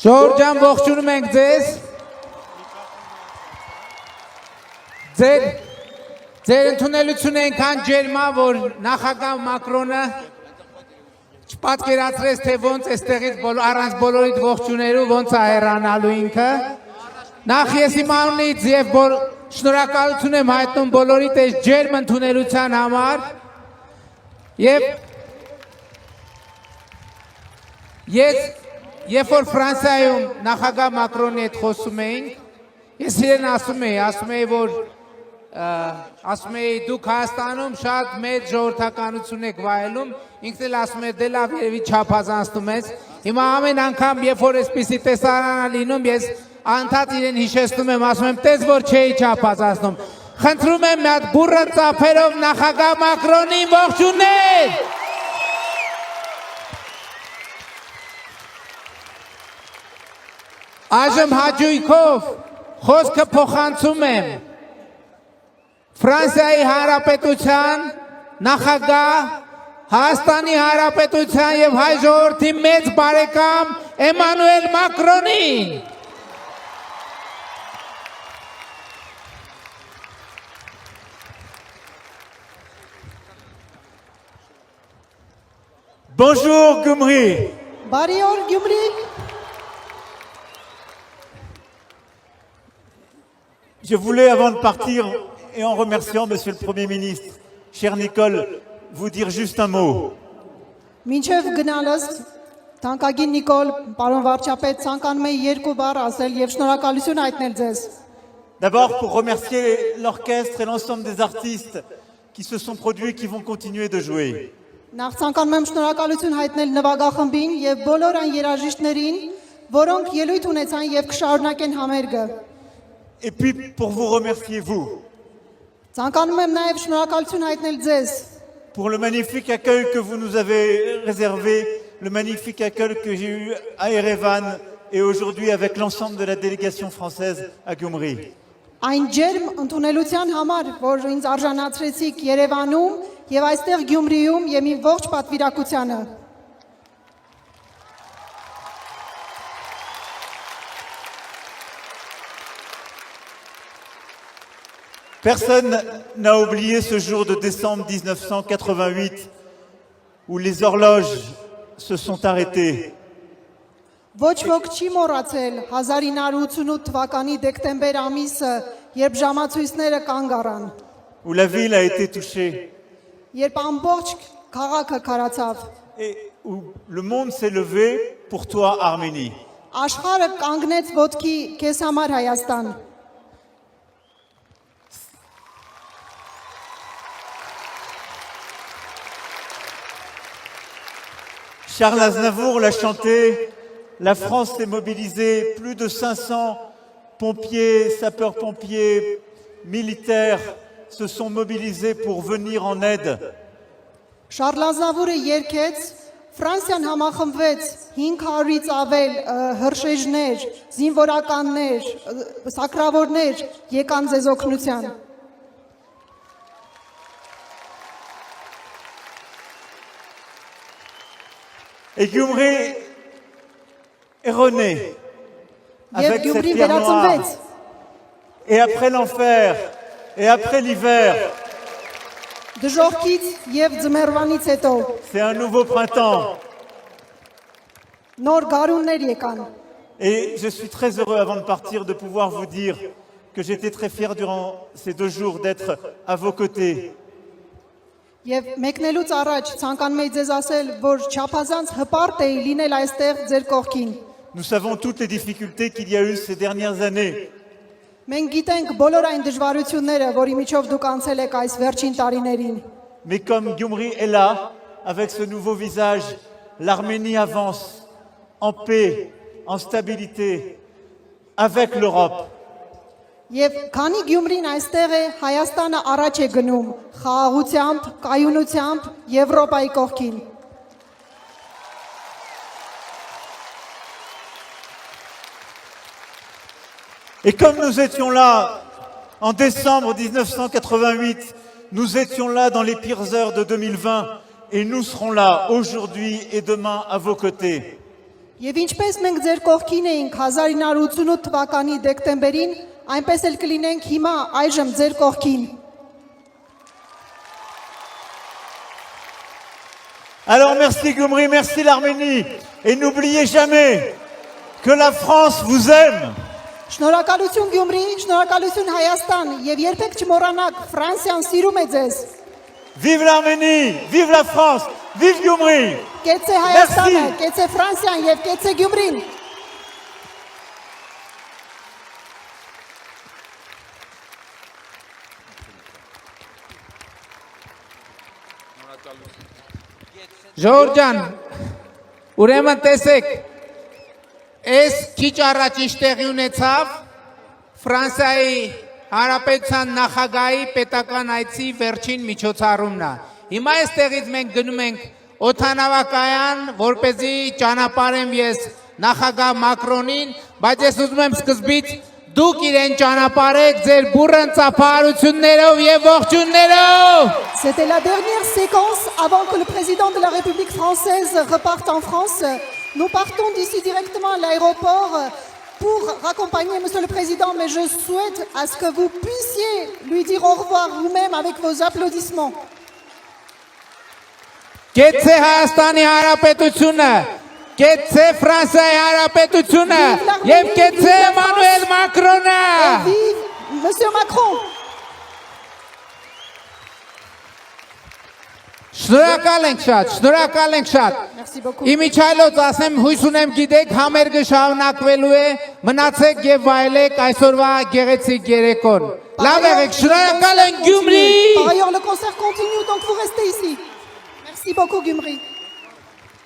Ժողովրդյան ողջունում ենք ձեզ։ Ձեր ընդունելությունը այնքան ջերմա, որ նախագահ Մակրոնը չպատկերացրեց, թե ոնց այստեղից առանց բոլորիդ ողջուներու ոնց է հեռանալու ինքը։ Նախ ես իմ անունից եւ շնորհակալություն եմ հայտնում բոլորիդ այս ջերմ ընդունելության համար։ Եվ երբ որ Ֆրանսիայում նախագահ Մակրոնի հետ խոսում էինք, ես իրեն ասում էի, որ դուք Հայաստանում շատ մեծ ժողովրդականություն եք վայելում, ինքն էլ ասում է դե լավ երևի չափազանցնում ես։ Հիմա ամեն անգամ, երբ որ այսպիսի տեսարան է լինում, ես անդադ իրեն հիշեցնում եմ, ասում եմ, տես որ չէի չափազանցնում։ Խնդրում եմ մի հատ բուռն ծափերով նախագահ Մակրոնին ողջունել։ Այժմ հաճույքով խոսքը փոխանցում եմ Ֆրանսիայի Հանրապետության նախագահ, Հայաստանի Հանրապետության եւ հայ ժողովրդի մեծ բարեկամ Էմանուել Մակրոնին։ Bonjour Gyumri. Բարի օր Գյումրի։ Je voulais, avant de partir, et en remerciant Monsieur le Premier ministre, cher Nicole, vous dire juste un mot. Մինչև գնալս թանկագին Նիկոլ, պարոն վարչապետ, ցանկանում եմ երկու բառ ասել եւ շնորհակալություն հայտնել ձեզ։ D'abord pour remercier l'orchestre et l'ensemble des artistes qui se sont produits et qui vont continuer de jouer. Նախ ցանկանում եմ շնորհակալություն հայտնել նվագախմբին եւ բոլոր այն երաժիշտներին, որոնք ելույթ ունեցան եւ կշարունակեն համերգը։ Et puis pour vous remercier vous, Ցանկանում եմ նաեւ շնորհակալություն հայտնել ձեզ pour le magnifique accueil que vous nous avez réservé, le magnifique accueil que j'ai eu à Erevan et aujourd'hui avec l'ensemble de la délégation française à Gyumri. այն ջերմ ընդունելության համար, որ ինձ արժանացրեցիք Երևանում եւ այստեղ Գյումրիում եւ իմ ողջ պատվիրակությանը։ Personne n'a oublié ce jour de décembre 1988 où les horloges se sont arrêtées. Ոչ ոք չի մոռացել 1988 թվականի դեկտեմբեր ամիսը, երբ ժամացույցները կանգ առան, Où la ville a été touchée երբ ամբողջ քաղաքը քարացավ, et où le monde s'est levé pour toi, Arménie. աշխարհը կանգնեց ոտքի քեզ համար Հայաստան։ Charles Aznavour l'a chanté, la France s'est mobilisée, plus de 500 pompiers, sapeurs-pompiers, militaires se sont mobilisés pour venir en aide. Շարլազավուրը երկեց, Ֆրանսիան համախմբվեց 500-ից ավել հրշեջներ, զինվորականներ, սակրավորներ եկան ձեզ օգնության։ Et Gyumri est rené Եվ avec cette Գյումրի pierre noire. վերածնվեց, Et après l'enfer, et après l'hiver, դժոխքից եւ ձմեռվանից հետո c'est un nouveau printemps. նոր գարուններ եկան։ Et je suis très heureux avant de partir de pouvoir vous dire que j'étais très fier durant ces 2 jours d'être à vos côtés. Եվ մեկնելուց առաջ ցանկանում եմ ձեզ ասել, որ չափազանց հպարտ էի լինել այստեղ ձեր կողքին։ Nous savons toutes les difficultés qu'il y a eu ces dernières années. Մենք գիտենք բոլոր այն դժվարությունները, որի միջով դուք անցել եք այս վերջին տարիներին։ Mais comme Gyumri est là, avec ce nouveau visage, l'Arménie avance en paix, en stabilité, avec l'Europe. Եվ քանի Գյումրին այստեղ է, Հայաստանը առաջ է գնում խաղաղությամբ, կայունությամբ Եվրոպայի կողքին։ Et comme nous étions là en décembre 1988, nous étions là dans les pires heures de 2020 et nous serons là aujourd'hui et demain à vos côtés. Եվ ինչպես մենք ձեր կողքին էինք 1988 թվականի դեկտեմբերին, այնպես էլ կլինենք հիմա այժմ ձեր կողքին։ Alors merci Gyumri, merci l'Arménie. Et n'oubliez jamais que la France vous aime. Շնորհակալություն Գյումրի, շնորհակալություն Հայաստան եւ երբեք չմոռանաք Ֆրանսիան սիրում է ձեզ։ Vive l'Arménie, vive la France, vive Gyumri. Կեցե Հայաստանը, Merci. կեցե Ֆրանսիան եւ կեցե Գյումրին։ Ժորժան, ուրեմն տեսեք, այս քիչ առաջ ինչ տեղի ունեցավ Ֆրանսիայի Հանրապետության նախագահի պետական այցի վերջին միջոցառումն է։ Հիմա այստեղից մենք գնում ենք օդանավակայան, որպեսզի ճանապարհեմ ես նախագահ Մակրոնին, բայց ես ուզում եմ սկզբից դուք իրեն ճանապարհեք ձեր բուրըն ծափահարություններով եւ ողջուններով։ C'était la dernière séquence avant que le président de la République française reparte en France. Nous partons d'ici directement à l'aéroport pour raccompagner Monsieur le Président, mais je souhaite à ce que vous puissiez lui dire au revoir vous-même avec vos applaudissements. Կեցե Հայաստանի Հանրապետությունը, կեցե Ֆրանսիայի Հանրապետությունը եւ կեցե Էմանուել Մակրոնը։ Et vive Monsieur Macron! Շնորհակալ ենք շատ, շնորհակալ ենք շատ։ Merci beaucoup. Իմիջայլոց ասեմ, հույս ունեմ գիտեք, համերգը շարունակվելու է, մնացեք եւ վայելեք այսօրվա գեղեցիկ երեկոն։ Լավ եղեք, շնորհակալ ենք Գյումրի։ Par ailleurs, le concert continue, donc vous restez ici. Merci beaucoup, Gyumri.